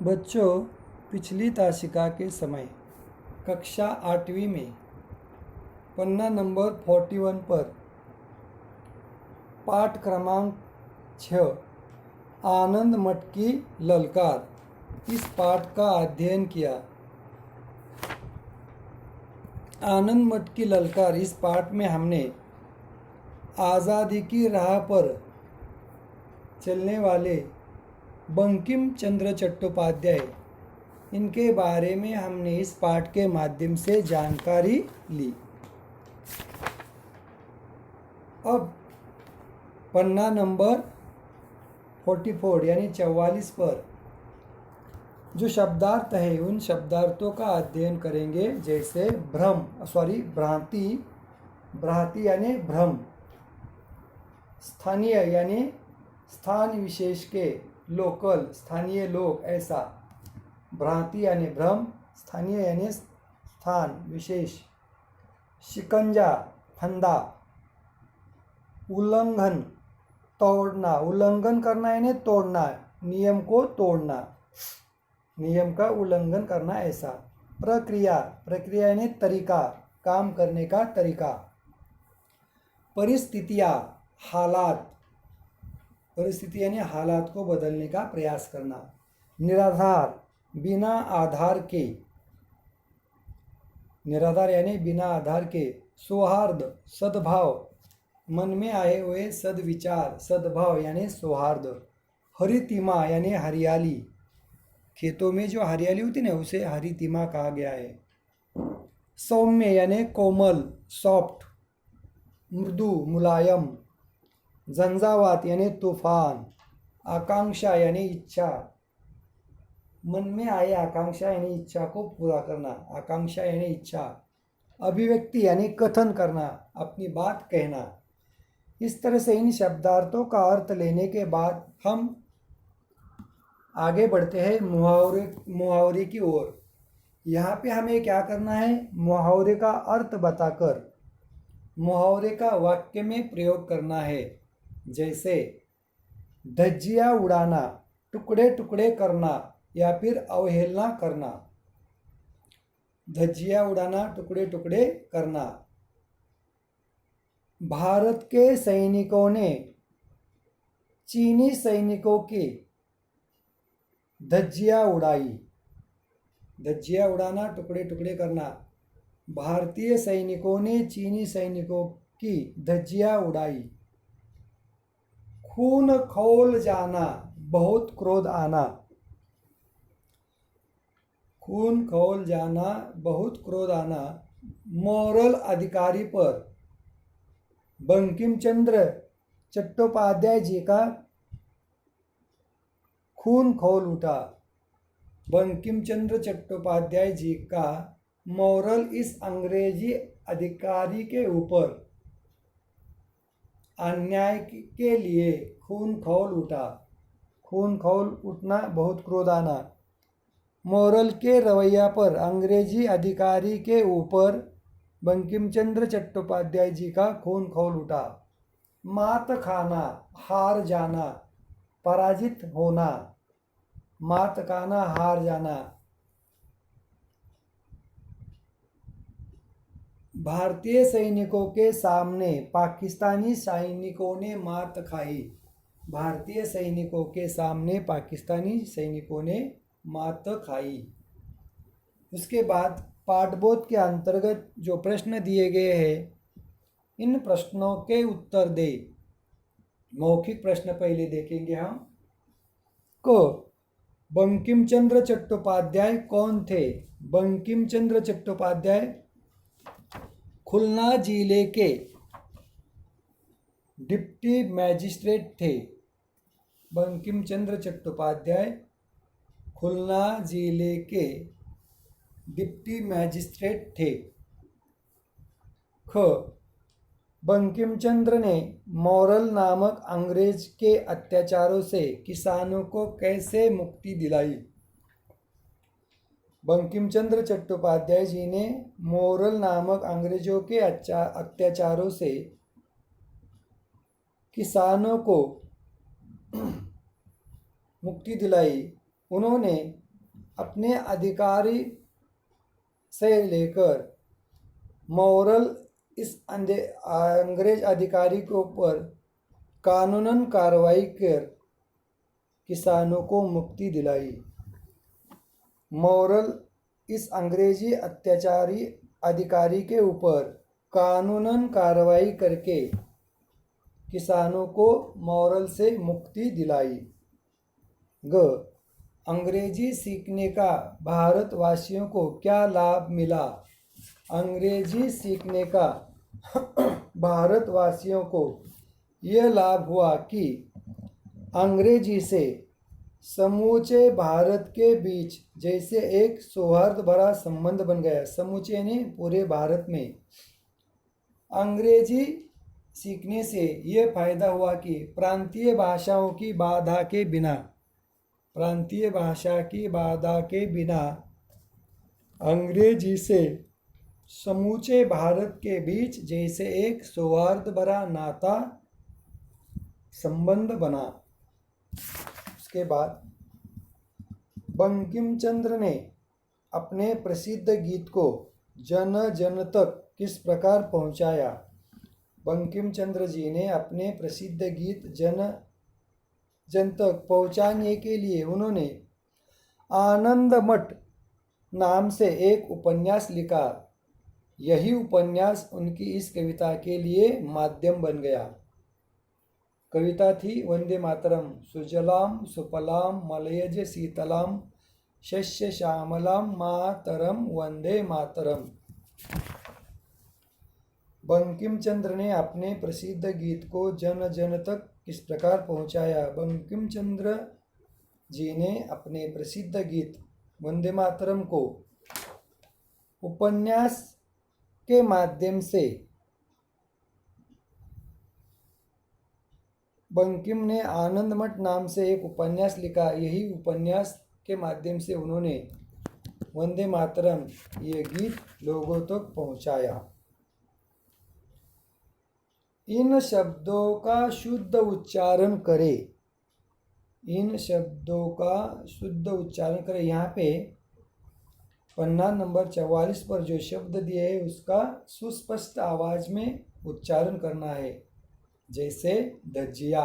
बच्चों, पिछली ताशिका के समय कक्षा 8वीं में पन्ना नंबर 41 पर पाठ क्रमांक 6 आनंद मठ की ललकार इस पाठ का अध्ययन किया। आनंद मठ की ललकार इस पाठ में हमने आज़ादी की राह पर चलने वाले बंकिम चंद्र चट्टोपाध्याय इनके बारे में हमने इस पाठ के माध्यम से जानकारी ली। अब पन्ना नंबर 44 यानी 44 पर जो शब्दार्थ है उन शब्दार्थों का अध्ययन करेंगे। जैसे भ्रांति यानी भ्रम, स्थानीय यानी स्थान विशेष के, लोकल स्थानीय लोग, ऐसा। भ्रांति यानी भ्रम, स्थानीय यानी स्थान विशेष। शिकंजा फंदा, उल्लंघन तोड़ना, उल्लंघन करना यानी तोड़ना, नियम को तोड़ना, नियम का उल्लंघन करना, ऐसा। प्रक्रिया यानी तरीका, काम करने का तरीका। परिस्थितियाँ हालात, परिस्थिति यानी हालात को बदलने का प्रयास करना। निराधार बिना आधार के, निराधार यानी बिना आधार के। सौहार्द सद्भाव, मन में आए हुए सद्विचार, सद्भाव यानी सौहार्द। हरितिमा यानी हरियाली, खेतों में जो हरियाली होती है ना उसे हरितिमा कहा गया है। सौम्य यानी कोमल, सॉफ्ट, मृदु, मुलायम। झंझावात यानी तूफान। आकांक्षा यानी इच्छा, मन में आए आकांक्षा यानी इच्छा को पूरा करना, आकांक्षा यानी इच्छा। अभिव्यक्ति यानी कथन करना, अपनी बात कहना। इस तरह से इन शब्दार्थों का अर्थ लेने के बाद हम आगे बढ़ते हैं मुहावरे की ओर। यहाँ पे हमें क्या करना है, मुहावरे का अर्थ बताकर मुहावरे का वाक्य में प्रयोग करना है। जैसे धज्जियाँ उड़ाना, टुकड़े टुकड़े करना या फिर अवहेलना करना। धज्जियाँ उड़ाना, टुकड़े टुकड़े करना। भारत के सैनिकों ने चीनी सैनिकों की धज्जियाँ उड़ाई। धज्जियाँ उड़ाना, टुकड़े टुकड़े करना। भारतीय सैनिकों ने चीनी सैनिकों की धज्जियाँ उड़ाई। खून खौल जाना, बहुत क्रोध आना। खून खौल जाना, बहुत क्रोध आना। मोरल अधिकारी पर बंकिम चंद्र चट्टोपाध्याय जी का खून खौल उठा। बंकिम चंद्र चट्टोपाध्याय जी का मोरल इस अंग्रेजी अधिकारी के ऊपर अन्याय के लिए खून खौल उठा। खून खौल उठना, बहुत क्रोध आना। मोरल के रवैया पर अंग्रेजी अधिकारी के ऊपर बंकिम चंद्र चट्टोपाध्याय जी का खून खौल उठा। मात खाना, हार जाना, पराजित होना। मात खाना, हार जाना। भारतीय सैनिकों के सामने पाकिस्तानी सैनिकों ने मात खाई। भारतीय सैनिकों के सामने पाकिस्तानी सैनिकों ने मात खाई। उसके बाद पाठबोध के अंतर्गत जो प्रश्न दिए गए हैं, इन प्रश्नों के उत्तर दे। मौखिक प्रश्न पहले देखेंगे हम। को बंकिम चंद्र चट्टोपाध्याय कौन थे? बंकिम चंद्र चट्टोपाध्याय खुलना जिले के डिप्टी मैजिस्ट्रेट थे। बंकिम चंद्र चट्टोपाध्याय खुलना जिले के डिप्टी मैजिस्ट्रेट थे। ख बंकिम चंद्र ने मोरल नामक अंग्रेज के अत्याचारों से किसानों को कैसे मुक्ति दिलाई? बंकिम चंद्र चट्टोपाध्याय जी ने मोरल नामक अंग्रेजों के अत्याचारों से किसानों को मुक्ति दिलाई। उन्होंने अपने अधिकारी से लेकर मॉरल इस अंग्रेज अधिकारी के ऊपर कानूनन कार्रवाई कर किसानों को मुक्ति दिलाई। मॉरल इस अंग्रेजी अत्याचारी अधिकारी के ऊपर कानूनन कार्रवाई करके किसानों को मॉरल से मुक्ति दिलाई। ग अंग्रेजी सीखने का भारतवासियों को क्या लाभ मिला? अंग्रेजी सीखने का भारतवासियों को यह लाभ हुआ कि अंग्रेजी से समूचे भारत के बीच जैसे एक सौहार्द भरा संबंध बन गया। समूचे यानी पूरे भारत में। अंग्रेजी सीखने से यह फायदा हुआ कि प्रांतीय भाषाओं की बाधा के बिना अंग्रेजी से समूचे भारत के बीच जैसे एक सौहार्द भरा नाता संबंध बना। उसके बाद बंकिम चंद्र ने अपने प्रसिद्ध गीत को जन जन तक किस प्रकार पहुंचाया? बंकिम चंद्र जी ने अपने प्रसिद्ध गीत जन जन तक पहुंचाने के लिए उन्होंने आनंद मठ नाम से एक उपन्यास लिखा। यही उपन्यास उनकी इस कविता के लिए माध्यम बन गया। कविता थी वंदे मातरम। सुजलाम सुफलाम मलयज शीतलाम शस्य श्यामलाम मातरम वंदे मातरम। बंकिम चंद्र ने अपने प्रसिद्ध गीत को जन जन तक किस प्रकार पहुंचाया? बंकिम चंद्र जी ने अपने प्रसिद्ध गीत वंदे मातरम को उपन्यास के माध्यम से बंकिम ने आनंद मठ नाम से एक उपन्यास लिखा। यही उपन्यास के माध्यम से उन्होंने वंदे मातरम ये गीत लोगों तक पहुंचाया। इन शब्दों का शुद्ध उच्चारण करें। इन शब्दों का शुद्ध उच्चारण करें। यहाँ पे पन्ना नंबर 44 पर जो शब्द दिए है उसका सुस्पष्ट आवाज में उच्चारण करना है। जैसे धज्जिया,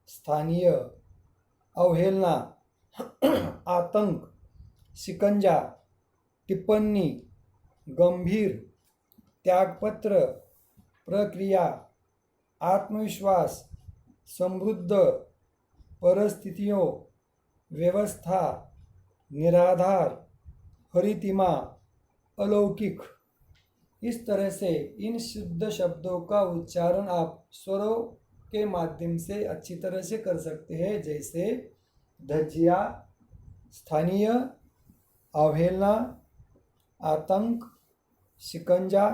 स्थानीय, अवहेलना, आतंक, शिकंजा, टिप्पणी, गंभीर, त्यागपत्र, प्रक्रिया, आत्मविश्वास, समृद्ध, परिस्थितियों, व्यवस्था, निराधार, हरितिमा, अलौकिक। इस तरह से इन शुद्ध शब्दों का उच्चारण आप स्वरों के माध्यम से अच्छी तरह से कर सकते हैं। जैसे धज्जिया, स्थानीय, अवहेलना, आतंक, शिकंजा,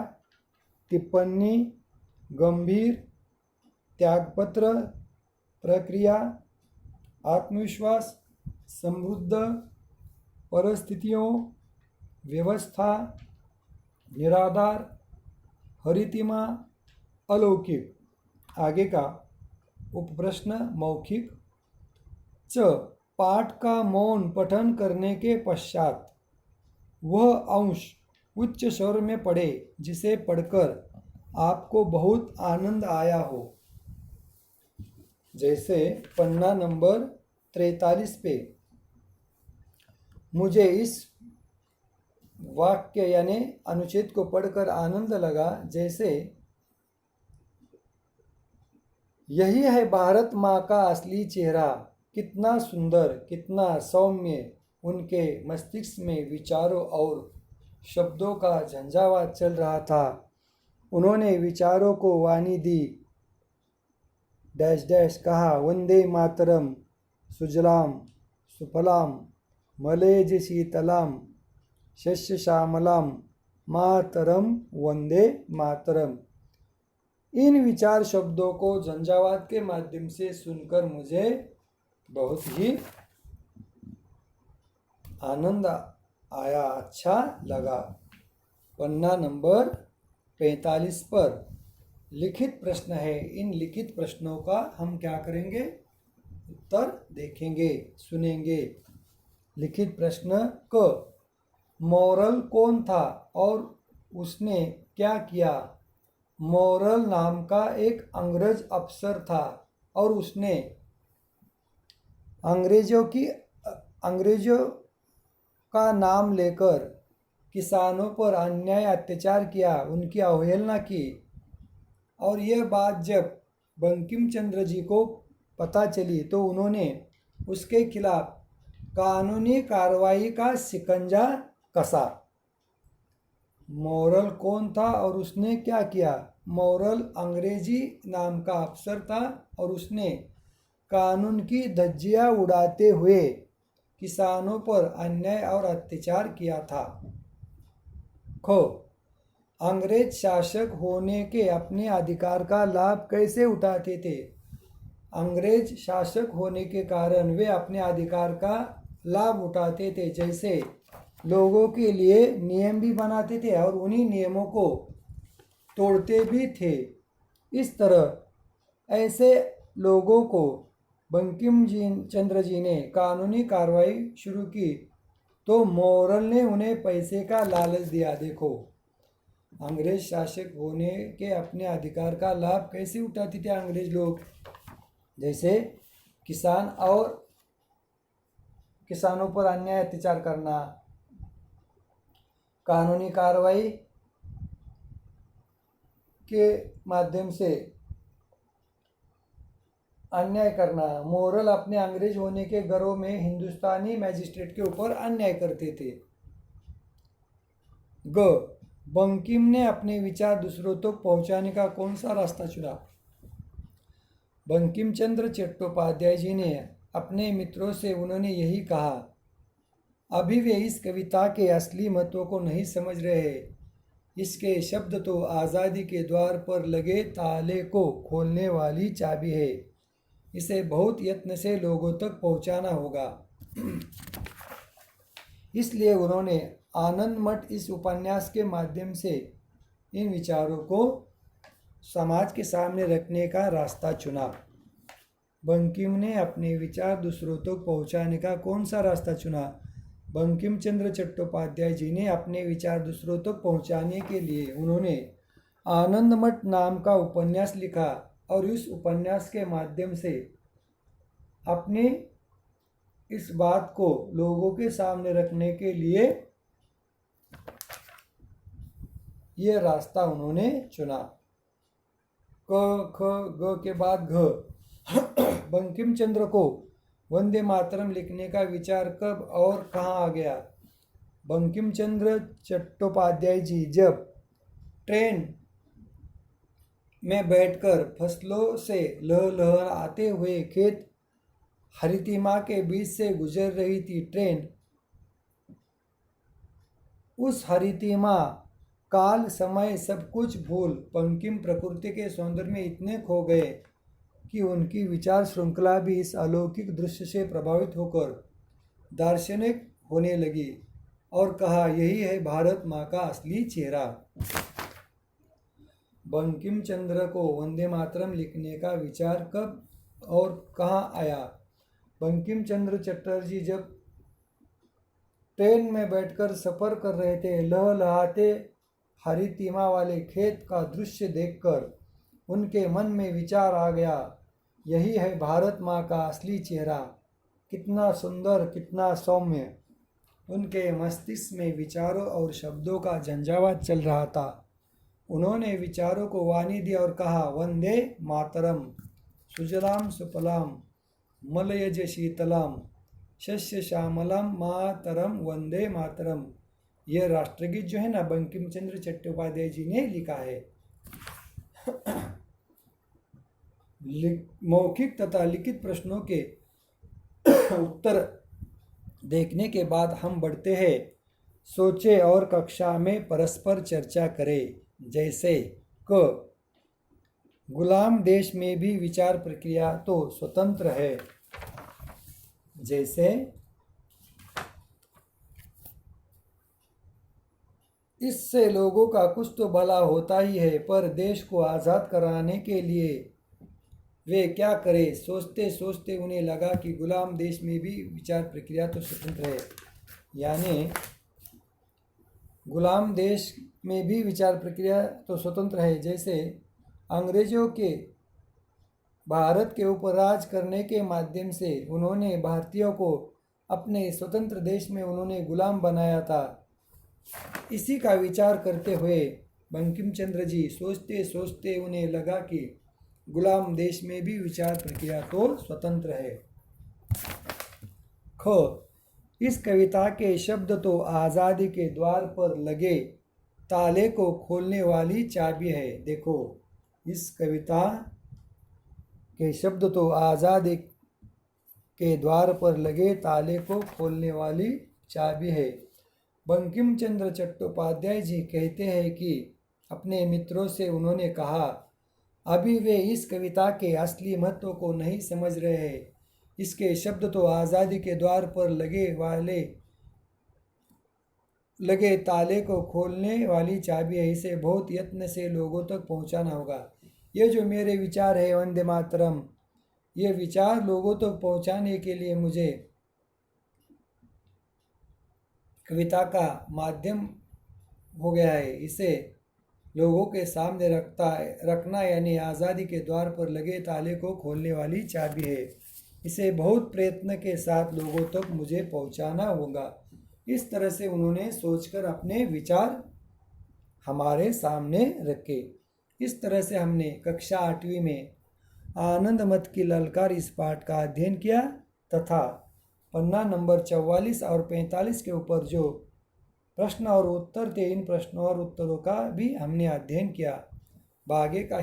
टिप्पणी, गंभीर, त्यागपत्र, प्रक्रिया, आत्मविश्वास, समृद्ध, परिस्थितियों, व्यवस्था, निराधार, हरितिमा, अलौकिक। आगे का उपप्रश्न मौखिक। च पाठ का मौन पठन करने के पश्चात वह अंश उच्च स्वर में पढ़े जिसे पढ़कर आपको बहुत आनंद आया हो। जैसे पन्ना नंबर 43 पे मुझे इस वाक्य यानी अनुच्छेद को पढ़कर आनंद लगा। जैसे यही है भारत माँ का असली चेहरा, कितना सुंदर, कितना सौम्य। उनके मस्तिष्क में विचारों और शब्दों का झंझावात चल रहा था। उन्होंने विचारों को वाणी दी। डैश डैश कहा, वंदे मातरम, सुजलाम सुफलाम मलयज शीतलाम शस्य श्यामलाम मातरम वंदे मातरम। इन विचार शब्दों को झंझावात के माध्यम से सुनकर मुझे बहुत ही आनंद आया, अच्छा लगा। पन्ना नंबर 45 पर लिखित प्रश्न है। इन लिखित प्रश्नों का हम क्या करेंगे? उत्तर देखेंगे, सुनेंगे। लिखित प्रश्न क, मोरल कौन था और उसने क्या किया? मोरल नाम का एक अंग्रेज अफसर था और उसने अंग्रेजों का नाम लेकर किसानों पर अन्याय अत्याचार किया, उनकी अवहेलना की। और यह बात जब बंकिम चंद्र जी को पता चली तो उन्होंने उसके खिलाफ कानूनी कार्रवाई का शिकंजा कसा। मोरल कौन था और उसने क्या किया? मोरल अंग्रेजी नाम का अफसर था और उसने कानून की धज्जियां उड़ाते हुए किसानों पर अन्याय और अत्याचार किया था। खो, अंग्रेज शासक होने के अपने अधिकार का लाभ कैसे उठाते थे? अंग्रेज शासक होने के कारण वे अपने अधिकार का लाभ उठाते थे, जैसे लोगों के लिए नियम भी बनाते थे और उन्हीं नियमों को तोड़ते भी थे। इस तरह ऐसे लोगों को बंकिम चंद्र जी ने कानूनी कार्रवाई शुरू की तो मोरल ने उन्हें पैसे का लालच दिया। देखो, अंग्रेज शासक होने के अपने अधिकार का लाभ कैसे उठाते थे अंग्रेज लोग, जैसे किसान और किसानों पर अन्याय अत्याचार करना, कानूनी कार्रवाई के माध्यम से अन्याय करना। मोरल अपने अंग्रेज होने के गर्व में हिंदुस्तानी मैजिस्ट्रेट के ऊपर अन्याय करते थे। ग, बंकिम ने अपने विचार दूसरों तक पहुंचाने का कौन सा रास्ता चुना? बंकिम चंद्र चट्टोपाध्याय जी ने अपने मित्रों से उन्होंने यही कहा, अभी वे इस कविता के असली महत्व को नहीं समझ रहे। इसके शब्द तो आज़ादी के द्वार पर लगे ताले को खोलने वाली चाबी है। इसे बहुत यत्न से लोगों तक पहुंचाना होगा। इसलिए उन्होंने आनंद मठ इस उपन्यास के माध्यम से इन विचारों को समाज के सामने रखने का रास्ता चुना। बंकिम ने अपने विचार दूसरों तक पहुंचाने का कौन सा रास्ता चुना? बंकिम चंद्र चट्टोपाध्याय जी ने अपने विचार दूसरों तक पहुंचाने के लिए उन्होंने आनंद मठ नाम का उपन्यास लिखा और इस उपन्यास के माध्यम से अपने इस बात को लोगों के सामने रखने के लिए ये रास्ता उन्होंने चुना। क ख ग के बाद घ, बंकिम चंद्र को वंदे मातरम लिखने का विचार कब और कहाँ आ गया? बंकिम चंद्र चट्टोपाध्याय जी जब ट्रेन में बैठकर फसलों से लहलहाते हुए खेत हरितिमा के बीच से गुजर रही थी ट्रेन, उस हरितिमा काल समय सब कुछ भूल बंकिम प्रकृति के सौंदर्य में इतने खो गए कि उनकी विचार श्रृंखला भी इस अलौकिक दृश्य से प्रभावित होकर दार्शनिक होने लगी और कहा, यही है भारत माँ का असली चेहरा। बंकिम चंद्र को वंदे मातरम लिखने का विचार कब और कहाँ आया? बंकिम चंद्र चटर्जी जब ट्रेन में बैठकर सफ़र कर रहे थे, लहलहाते हरितिमा वाले खेत का दृश्य देखकर उनके मन में विचार आ गया, यही है भारत माँ का असली चेहरा, कितना सुंदर, कितना सौम्य। उनके मस्तिष्क में विचारों और शब्दों का झंझावात चल रहा था। उन्होंने विचारों को वाणी दी और कहा, वंदे मातरम, सुजलाम सुफलाम मलयज शीतलाम शस्य श्यामलाम मातरम वंदे मातरम। यह राष्ट्रगीत जो है ना, बंकिम चंद्र चट्टोपाध्याय जी ने लिखा है। मौखिक तथा लिखित प्रश्नों के उत्तर देखने के बाद हम बढ़ते हैं, सोचे और कक्षा में परस्पर चर्चा करें। जैसे क, गुलाम देश में भी विचार प्रक्रिया तो स्वतंत्र है। जैसे इससे लोगों का कुछ तो भला होता ही है, पर देश को आज़ाद कराने के लिए वे क्या करें। सोचते सोचते उन्हें लगा कि गुलाम देश में भी विचार प्रक्रिया तो स्वतंत्र है, यानी गुलाम देश में भी विचार प्रक्रिया तो स्वतंत्र है। जैसे अंग्रेजों के भारत के ऊपर राज करने के माध्यम से उन्होंने भारतीयों को अपने स्वतंत्र देश में उन्होंने गुलाम बनाया था, इसी का विचार करते हुए बंकिम चंद्र जी सोचते सोचते उन्हें लगा कि गुलाम देश में भी विचार प्रक्रिया तो स्वतंत्र है। ख, इस कविता के शब्द तो आज़ादी के द्वार पर लगे ताले को खोलने वाली चाबी है। देखो, इस कविता के शब्द तो आज़ादी के द्वार पर लगे ताले को खोलने वाली चाबी है। बंकिम चंद्र चट्टोपाध्याय जी कहते हैं कि अपने मित्रों से उन्होंने कहा, अभी वे इस कविता के असली महत्व को नहीं समझ रहे हैं। इसके शब्द तो आज़ादी के द्वार पर लगे ताले को खोलने वाली चाबी है। इसे बहुत यत्न से लोगों तक पहुंचाना होगा। ये जो मेरे विचार है वंदे मातरम, ये विचार लोगों तक पहुंचाने के लिए मुझे कविता का माध्यम हो गया है। इसे लोगों के सामने रखना यानी आज़ादी के द्वार पर लगे ताले को खोलने वाली चाबी है। इसे बहुत प्रयत्न के साथ लोगों तक मुझे पहुंचाना होगा। इस तरह से उन्होंने सोचकर अपने विचार हमारे सामने रखे। इस तरह से हमने कक्षा 8वीं में आनंद मत की ललकार इस पाठ का अध्ययन किया तथा पन्ना नंबर 44 और 45 के ऊपर जो प्रश्न और उत्तर थे, इन प्रश्नों और उत्तरों का भी हमने अध्ययन किया। आगे का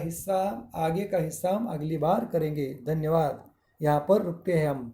हिस्सा हम अगली बार करेंगे। धन्यवाद। यहाँ पर रुकते हैं हम।